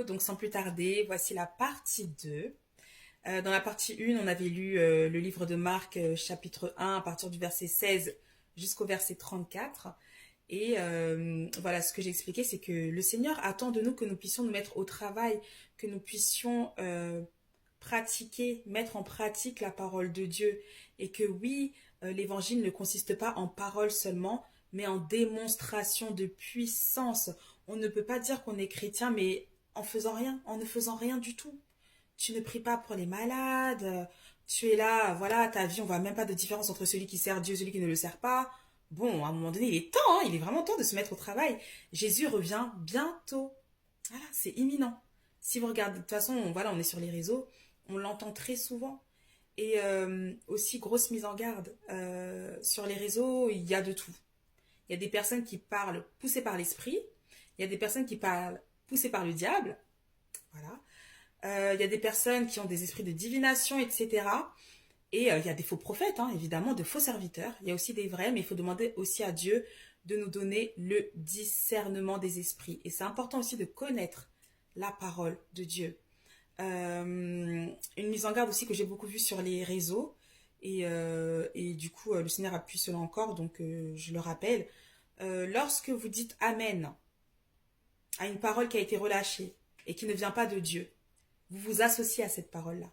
donc sans plus tarder, voici la partie 2. Dans la partie 1, on avait lu le livre de Marc, chapitre 1, à partir du verset 16 jusqu'au verset 34. Et voilà, ce que j'ai expliqué, c'est que le Seigneur attend de nous que nous puissions nous mettre au travail, que nous puissions pratiquer, mettre en pratique la parole de Dieu. Et que oui, l'évangile ne consiste pas en parole seulement, mais en démonstration de puissance. On ne peut pas dire qu'on est chrétien, mais en faisant rien, en ne faisant rien du tout. Tu ne pries pas pour les malades, tu es là, voilà, ta vie, on voit même pas de différence entre celui qui sert Dieu et celui qui ne le sert pas. Bon, à un moment donné, il est temps, hein, il est vraiment temps de se mettre au travail. Jésus revient bientôt. Voilà, c'est imminent. Si vous regardez, de toute façon, voilà, on est sur les réseaux, on l'entend très souvent. Et aussi, grosse mise en garde, sur les réseaux, il y a de tout. Il y a des personnes qui parlent poussées par l'esprit, il y a des personnes qui parlent poussées par le diable, voilà. Il y a des personnes qui ont des esprits de divination, etc. Et il y a des faux prophètes, hein, évidemment, de faux serviteurs. Il y a aussi des vrais, mais il faut demander aussi à Dieu de nous donner le discernement des esprits. Et c'est important aussi de connaître la parole de Dieu. Une mise en garde aussi que j'ai beaucoup vue sur les réseaux. Et du coup, le Seigneur appuie cela encore, donc je le rappelle. Lorsque vous dites Amen à une parole qui a été relâchée et qui ne vient pas de Dieu, vous vous associez à cette parole-là.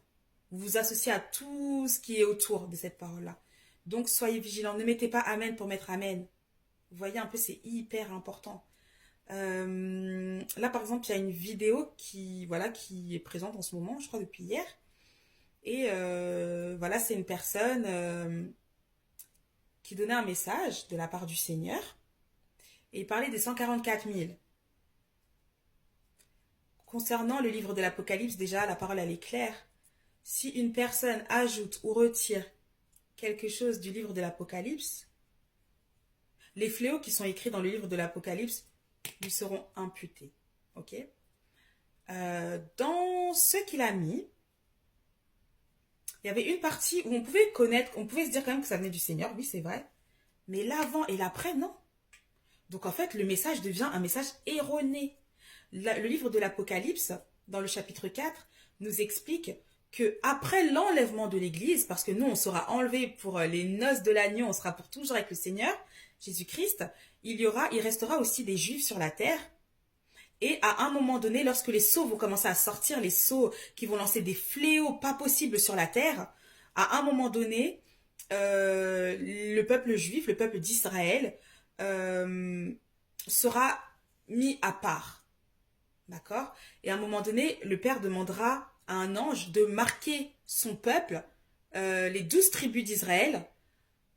Vous vous associez à tout ce qui est autour de cette parole-là. Donc, soyez vigilants. Ne mettez pas Amen pour mettre Amen. Vous voyez un peu, c'est hyper important. Là, par exemple, il y a une vidéo voilà, qui est présente en ce moment, je crois depuis hier. Et voilà, c'est une personne qui donnait un message de la part du Seigneur. Et il parlait des 144 000. Concernant le livre de l'Apocalypse, déjà, la parole, elle est claire. Si une personne ajoute ou retire quelque chose du livre de l'Apocalypse, les fléaux qui sont écrits dans le livre de l'Apocalypse lui seront imputés. Ok. Dans ce qu'il a mis, il y avait une partie où on pouvait connaître, on pouvait se dire quand même que ça venait du Seigneur, oui, c'est vrai. Mais l'avant et l'après, non. Donc en fait, le message devient un message erroné. Le livre de l'Apocalypse, dans le chapitre 4, nous explique que après l'enlèvement de l'Église, parce que nous, on sera enlevés pour les noces de l'agneau, on sera pour toujours avec le Seigneur, Jésus-Christ, il restera aussi des Juifs sur la terre. Et à un moment donné, lorsque les sceaux vont commencer à sortir, les sceaux qui vont lancer des fléaux pas possibles sur la terre, à un moment donné, le peuple juif, le peuple d'Israël, sera mis à part. D'accord? Et à un moment donné, le Père demandera à un ange de marquer son peuple, les 12 tribus d'Israël,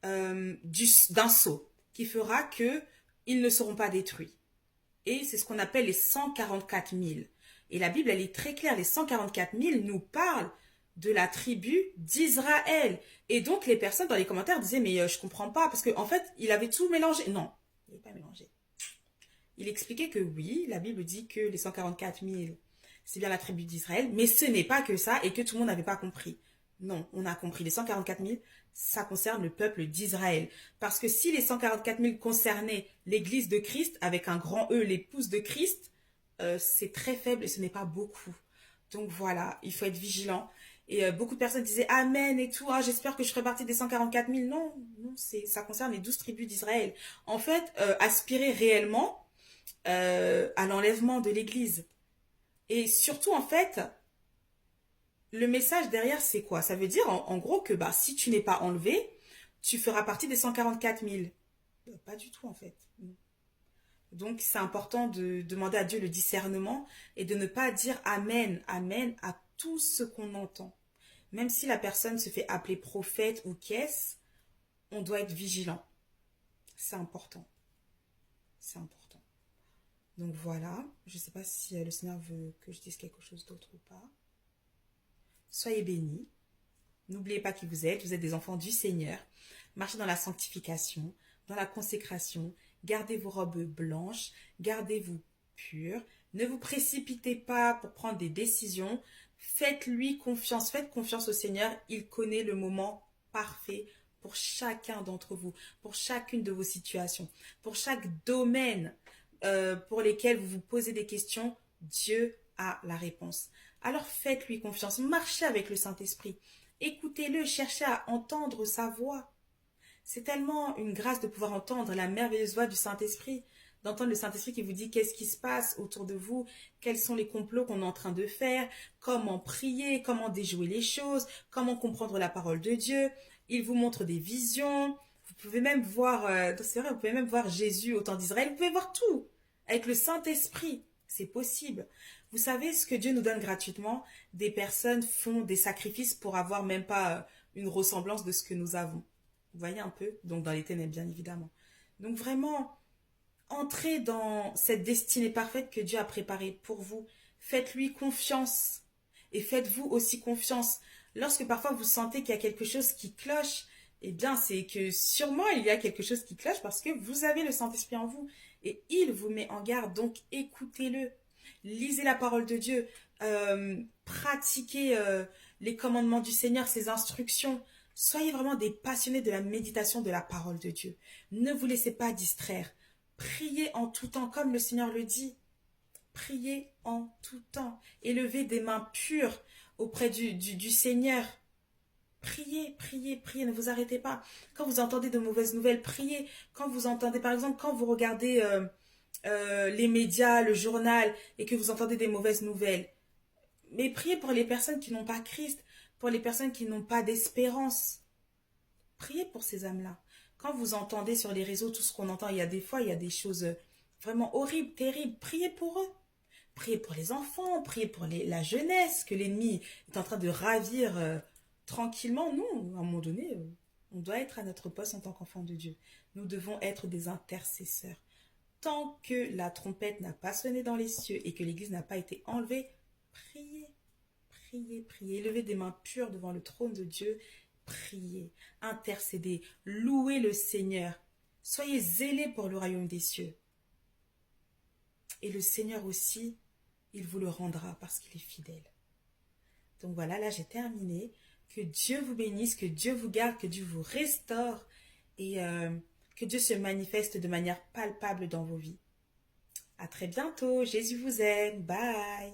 d'un sceau, qui fera qu'ils ne seront pas détruits. Et c'est ce qu'on appelle les 144 000. Et la Bible, elle est très claire. Les 144 000 nous parlent de la tribu d'Israël. Et donc, les personnes dans les commentaires disaient, mais je comprends pas, parce qu'en fait, il avait tout mélangé. Non, il n'est pas mélangé. Il expliquait que oui, la Bible dit que les 144 000, c'est bien la tribu d'Israël, mais ce n'est pas que ça et que tout le monde n'avait pas compris. Non, on a compris. Les 144 000, ça concerne le peuple d'Israël. Parce que si les 144 000 concernaient l'église de Christ, avec un grand E, l'épouse de Christ, c'est très faible et ce n'est pas beaucoup. Donc voilà, il faut être vigilant. Et beaucoup de personnes disaient Amen et tout, ah, j'espère que je ferai partie des 144 000. Non, non, ça concerne les 12 tribus d'Israël. En fait, aspirer réellement à l'enlèvement de l'église. Et surtout, en fait, le message derrière, c'est quoi? Ça veut dire, en gros, que bah, si tu n'es pas enlevé, tu feras partie des 144 000. Pas du tout, en fait. Donc, c'est important de demander à Dieu le discernement et de ne pas dire Amen, Amen à tout ce qu'on entend. Même si la personne se fait appeler prophète ou qu'est-ce, on doit être vigilant. C'est important. C'est important. Donc voilà, je ne sais pas si le Seigneur veut que je dise quelque chose d'autre ou pas. Soyez bénis. N'oubliez pas qui vous êtes des enfants du Seigneur. Marchez dans la sanctification, dans la consécration. Gardez vos robes blanches, gardez-vous purs. Ne vous précipitez pas pour prendre des décisions. Faites-lui confiance, faites confiance au Seigneur. Il connaît le moment parfait pour chacun d'entre vous, pour chacune de vos situations, pour chaque domaine pour lesquels vous vous posez des questions. Dieu a la réponse. Alors faites-lui confiance, marchez avec le Saint-Esprit. Écoutez-le, cherchez à entendre sa voix. C'est tellement une grâce de pouvoir entendre la merveilleuse voix du Saint-Esprit, d'entendre le Saint-Esprit qui vous dit qu'est-ce qui se passe autour de vous, quels sont les complots qu'on est en train de faire, comment prier, comment déjouer les choses, comment comprendre la parole de Dieu. Il vous montre des visions. Vous pouvez même voir, c'est vrai, vous pouvez même voir Jésus au temps d'Israël. Vous pouvez voir tout avec le Saint-Esprit. C'est possible. Vous savez ce que Dieu nous donne gratuitement? Des personnes font des sacrifices pour avoir même pas une ressemblance de ce que nous avons. Vous voyez un peu? Donc dans les ténèbres, bien évidemment. Donc vraiment, entrez dans cette destinée parfaite que Dieu a préparée pour vous. Faites-lui confiance. Et faites-vous aussi confiance. Lorsque parfois vous sentez qu'il y a quelque chose qui cloche, eh bien c'est que sûrement il y a quelque chose qui cloche parce que vous avez le Saint-Esprit en vous. Et il vous met en garde. Donc écoutez-le. Lisez la parole de Dieu. Pratiquez les commandements du Seigneur, ses instructions. Soyez vraiment des passionnés de la méditation de la parole de Dieu. Ne vous laissez pas distraire. Priez en tout temps, comme le Seigneur le dit. Priez en tout temps. Élevez des mains pures auprès du Seigneur. Priez, priez, priez, ne vous arrêtez pas. Quand vous entendez de mauvaises nouvelles, priez. Quand vous entendez, par exemple, quand vous regardez les médias, le journal, et que vous entendez des mauvaises nouvelles, mais priez pour les personnes qui n'ont pas Christ, pour les personnes qui n'ont pas d'espérance. Priez pour ces âmes-là. Quand vous entendez sur les réseaux tout ce qu'on entend, il y a des fois, il y a des choses vraiment horribles, terribles. Priez pour eux. Priez pour les enfants, priez pour la jeunesse que l'ennemi est en train de ravir tranquillement. Nous, à un moment donné, on doit être à notre poste en tant qu'enfant de Dieu. Nous devons être des intercesseurs. Tant que la trompette n'a pas sonné dans les cieux et que l'église n'a pas été enlevée, priez, priez, priez. Levez des mains pures devant le trône de Dieu. Priez, intercédez, louez le Seigneur. Soyez zélés pour le royaume des cieux. Et le Seigneur aussi, il vous le rendra parce qu'il est fidèle. Donc voilà, là j'ai terminé. Que Dieu vous bénisse, que Dieu vous garde, que Dieu vous restaure et que Dieu se manifeste de manière palpable dans vos vies. À très bientôt. Jésus vous aime. Bye.